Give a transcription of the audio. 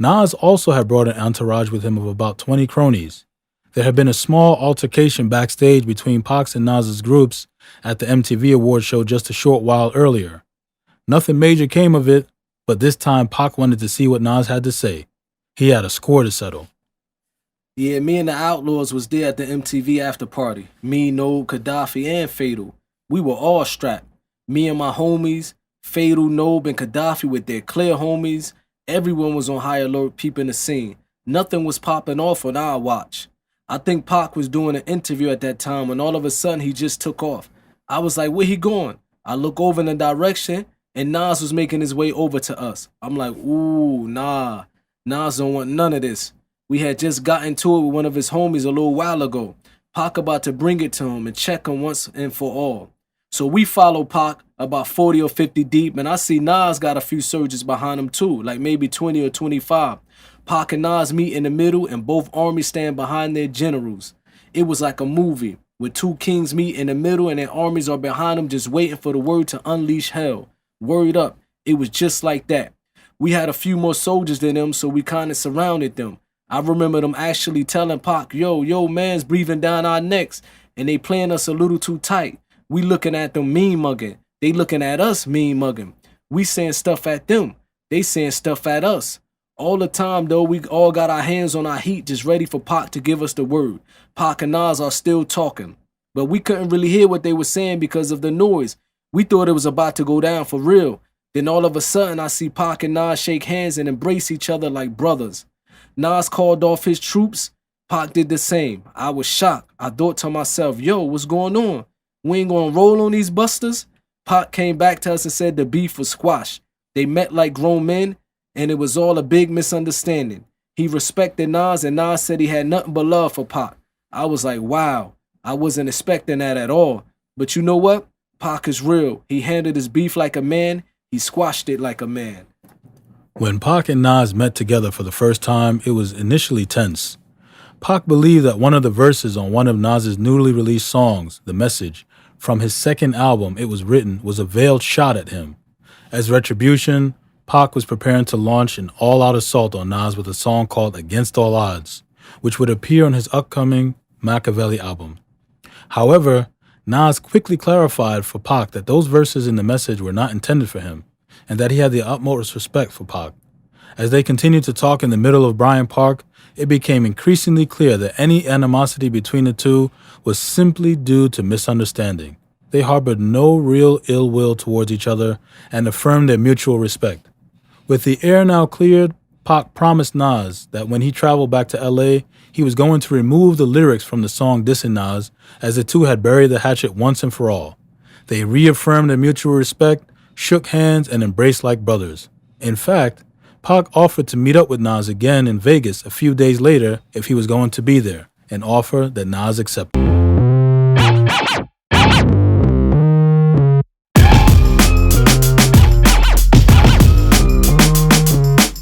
Nas also had brought an entourage with him of about 20 cronies. There had been a small altercation backstage between Pac's and Nas's groups at the MTV Awards show just a short while earlier. Nothing major came of it, but this time Pac wanted to see what Nas had to say. He had a score to settle. Yeah, me and the Outlaws was there at the MTV after party. Me, Nob, Gaddafi, and Fatal. We were all strapped. Me and my homies, Fatal, Nob, and Gaddafi with their clear homies. Everyone was on high alert peeping the scene. Nothing was popping off on our watch. I think Pac was doing an interview at that time when all of a sudden he just took off. I was like, where he going? I look over in the direction and Nas was making his way over to us. I'm like, ooh, nah. Nas don't want none of this. We had just gotten to it with one of his homies a little while ago. Pac about to bring it to him and check him once and for all. So we follow Pac about 40 or 50 deep, and I see Nas got a few soldiers behind him too, like maybe 20 or 25. Pac and Nas meet in the middle, and both armies stand behind their generals. It was like a movie, where two kings meet in the middle and their armies are behind them just waiting for the word to unleash hell. Word up, it was just like that. We had a few more soldiers than them, so we kind of surrounded them. I remember them actually telling Pac, yo, man's breathing down our necks, and they playing us a little too tight. We looking at them mean mugging. They looking at us mean mugging. We saying stuff at them. They saying stuff at us. All the time, though, we all got our hands on our heat just ready for Pac to give us the word. Pac and Nas are still talking. But we couldn't really hear what they were saying because of the noise. We thought it was about to go down for real. Then all of a sudden, I see Pac and Nas shake hands and embrace each other like brothers. Nas called off his troops. Pac did the same. I was shocked. I thought to myself, yo, what's going on? We ain't gonna roll on these busters? Pac came back to us and said the beef was squashed. They met like grown men, and it was all a big misunderstanding. He respected Nas, and Nas said he had nothing but love for Pac. I was like, wow, I wasn't expecting that at all. But you know what? Pac is real. He handled his beef like a man. He squashed it like a man. When Pac and Nas met together for the first time, it was initially tense. Pac believed that one of the verses on one of Nas's newly released songs, The Message, from his second album, It Was Written, was a veiled shot at him. As retribution, Pac was preparing to launch an all-out assault on Nas with a song called Against All Odds, which would appear on his upcoming Machiavelli album. However, Nas quickly clarified for Pac that those verses in The Message were not intended for him, and that he had the utmost respect for Pac. As they continued to talk in the middle of Bryant Park, it became increasingly clear that any animosity between the two was simply due to misunderstanding. They harbored no real ill will towards each other and affirmed their mutual respect. With the air now cleared, Pac promised Nas that when he traveled back to LA, he was going to remove the lyrics from the song dissing Nas, as the two had buried the hatchet once and for all. They reaffirmed their mutual respect, shook hands, and embraced like brothers. In fact, Pac offered to meet up with Nas again in Vegas a few days later if he was going to be there, an offer that Nas accepted.